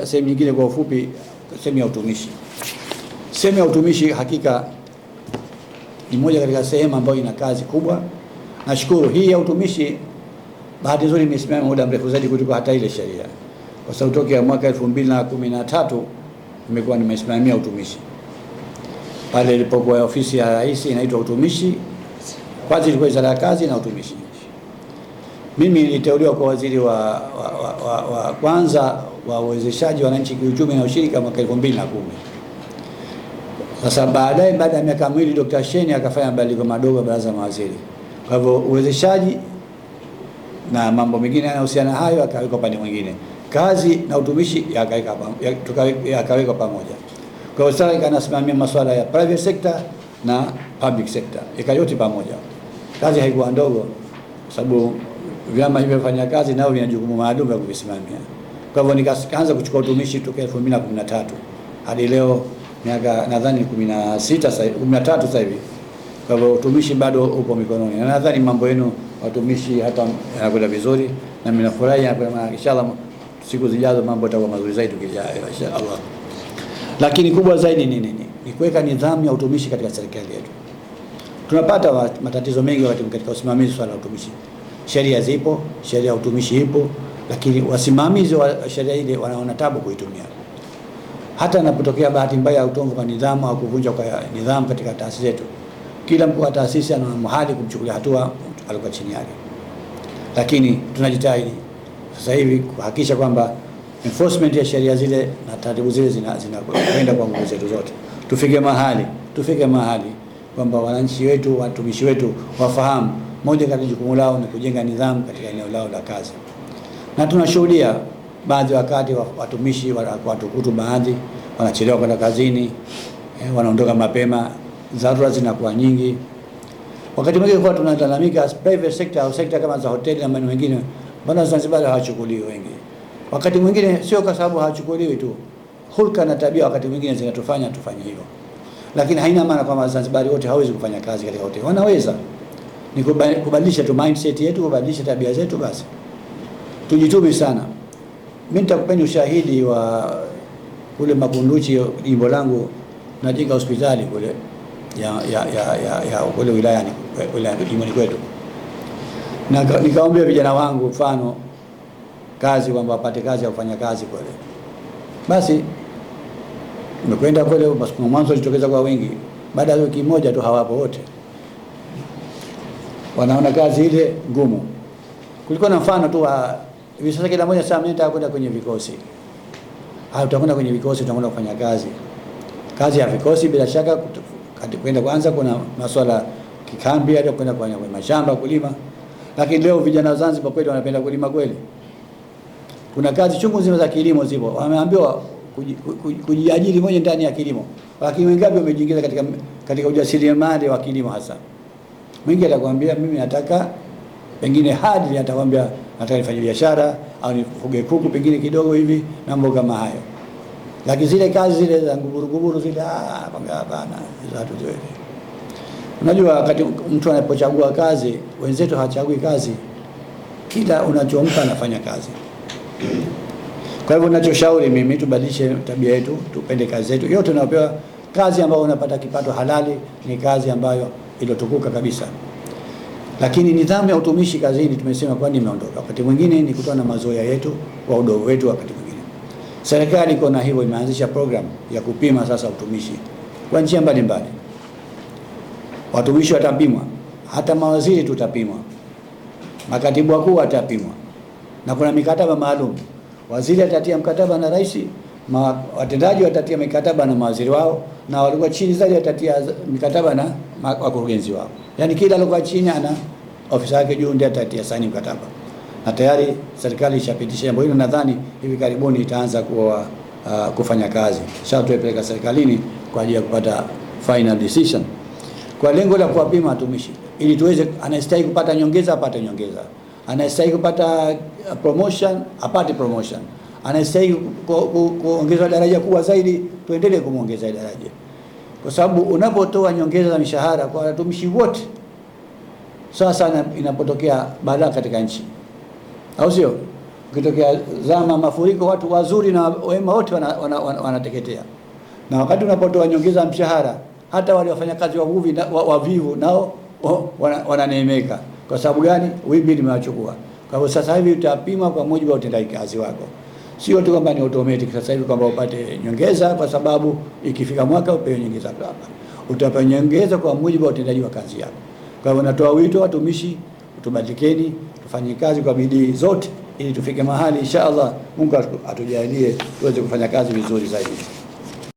Sehemu nyingine kwa ufupi, sehemu ya utumishi. Sehemu ya utumishi hakika ni moja katika sehemu ambayo ina kazi kubwa. Nashukuru hii ya utumishi, bahati nzuri imesimama muda mrefu zaidi kuliko hata ile sheria, kwa sababu tokea mwaka 2013 nimekuwa nimesimamia utumishi. Pale ilipokuwa ofisi ya rais inaitwa utumishi, kwanza ilikuwa wizara ya kazi na utumishi. Mimi niliteuliwa kwa waziri wa kwanza wa uwezeshaji wananchi kiuchumi na ushirika mwaka 2010. Sasa baadaye, baada ya miaka miwili, Dr. Sheni akafanya mabadiliko madogo baraza la mawaziri. Kwa hivyo uwezeshaji na mambo mengine yanayohusiana hayo akaweka pande mwingine, kazi na utumishi yakaweka pamoja. Kwa hiyo sasa anasimamia masuala ya private sector na public sector, yote pamoja. Kazi haikuwa ndogo, sababu vyama hivyo vifanya kazi nao vina jukumu maalum la kuvisimamia. Kwa hivyo nikaanza kuchukua utumishi toka 2013 hadi leo, miaka nadhani 13 sasa hivi. Kwa hivyo utumishi bado upo mikononi, na nadhani mambo yenu watumishi hata yanakwenda vizuri, na mimi nafurahi, na inshallah siku zijazo mambo yatakuwa mazuri zaidi inshallah. Lakini kubwa zaidi ni nini? Ni kuweka nidhamu ya utumishi katika serikali yetu. Tunapata matatizo mengi wakati katika usimamizi swala la utumishi. Sheria zipo, sheria ya utumishi ipo, lakini wasimamizi wa sheria ile wanaona tabu kuitumia. Hata inapotokea bahati mbaya ya utovu kwa nidhamu au kuvunja kwa nidhamu katika taasisi zetu, kila mkuu wa taasisi ana mahali kumchukulia hatua alikuwa chini yake. Lakini tunajitahidi sasa hivi kuhakikisha kwamba enforcement ya sheria zile na taratibu zile zinakwenda kwa nguvu zetu zote. Tufike mahali kwamba wananchi wetu, watumishi wetu wafahamu moja kati ya jukumu lao ni kujenga nidhamu katika eneo lao la kazi. Na tunashuhudia baadhi wakati watumishi watukutu baadhi wanachelewa kwenda kazini, wanaondoka mapema, dharura zinakuwa nyingi. Wakati mwingine kwa tunalalamika private sector au sekta kama za hoteli na maeneo mengine, bwana Zanzibar hawachukuliwi wengi. Wakati mwingine sio kwa sababu hawachukuliwi tu, hulka na tabia wakati mwingine zinatufanya tufanye hivyo. Lakini haina maana kwamba Zanzibar wote hawezi kufanya kazi katika hoteli. Wanaweza. Ni kubadilisha tu mindset yetu, kubadilisha tabia zetu basi. Tujitume sana. Mimi nitakupeni ushahidi wa kule Makunduchi, jimbo langu, najenga hospitali kule ya kule wilayani jimboni kwetu. Na nikaombea vijana wangu mfano kazi kwamba wapate kazi ya kufanya kazi kule. Basi nimekwenda kule, basi kwa mwanzo litokeza kwa wengi. Baada ya wiki moja tu hawapo wote. Wanaona kazi ile ngumu. Kulikuwa na mfano tu wa hivi sasa, kila mmoja sasa mimi kwenda kwenye vikosi. Utakwenda kwenye vikosi, utakwenda kufanya kazi. Kazi ya vikosi bila shaka kwenda kwanza kuna masuala kikambi, hata kwenda kwenye mashamba kulima. Lakini leo vijana wa Zanzibar kweli wanapenda kulima kweli. Kuna kazi chungu nzima za kilimo zipo. Wameambiwa kujiajiri moja ndani ya kilimo. Lakini wengapi wamejiingiza katika ujasiriamali wa kilimo hasa? Mwingi atakwambia mimi nataka, pengine hadi atakwambia nataka nifanye biashara au nifuge kuku pengine kidogo hivi na mambo kama hayo. Lakini zile kazi zile za nguburu zile kwambia hapana, hizo hatuziwezi. Unajua wakati mtu anapochagua kazi, wenzetu hawachagui kazi. Kila unachompa anafanya kazi. Kwa hivyo ninachoshauri mimi, tubadilishe tabia yetu, tupende kazi zetu. Yote tunapewa kazi ambayo unapata kipato halali ni kazi ambayo iliyotukuka kabisa. Lakini nidhamu ya utumishi kazini tumesema kwani imeondoka. Wakati mwingine ni kutokana na mazoea yetu kwa udogo wetu. Wakati mwingine serikali iko na hivyo, imeanzisha program ya kupima sasa utumishi kwa njia mbalimbali. Watumishi watapimwa, hata mawaziri tutapimwa, makatibu wakuu watapimwa, na kuna mikataba maalum. Waziri atatia mkataba na rais, watendaji watatia mikataba na mawaziri wao, na walikuwa chini zaidi watatia mikataba na wakurugenzi wao. Yani kila alikuwa chini ana ofisa yake juu ndiye atatia saini mkataba. Na tayari serikali ishapitisha jambo hilo, nadhani hivi karibuni itaanza kufanya kazi. Sasa tuipeleka serikalini kwa ajili ya kupata final decision kwa lengo la kuwapima watumishi ili tuweze, anastahili kupata nyongeza apate nyongeza, anastahili kupata promotion apate promotion, anastahili kuongezwa daraja kubwa zaidi tuendelee kumuongeza daraja. Kwa sababu unapotoa nyongeza za mishahara kwa watumishi wote, sasa inapotokea balaa katika nchi, au sio? ukitokea zama mafuriko, watu wazuri na wema wote wanateketea. Na wakati unapotoa nyongeza mshahara, hata wale wafanyakazi wavuvi wavivu nao wananeemeka. Kwa sababu gani? Wimbi limewachukua. Kwa hivyo sasa hivi utapima kwa mujibu wa utendaji kazi wako, sio tu kwamba ni automatic sasa hivi kwamba upate nyongeza kwa sababu ikifika mwaka upewe nyongeza hapa. Utapewa nyongeza kwa mujibu wa utendaji wa kazi yako. Kwa hivyo natoa wito watumishi, tubadikeni, tufanye kazi kwa bidii zote ili tufike mahali inshallah Mungu atujalie tuweze kufanya kazi vizuri zaidi.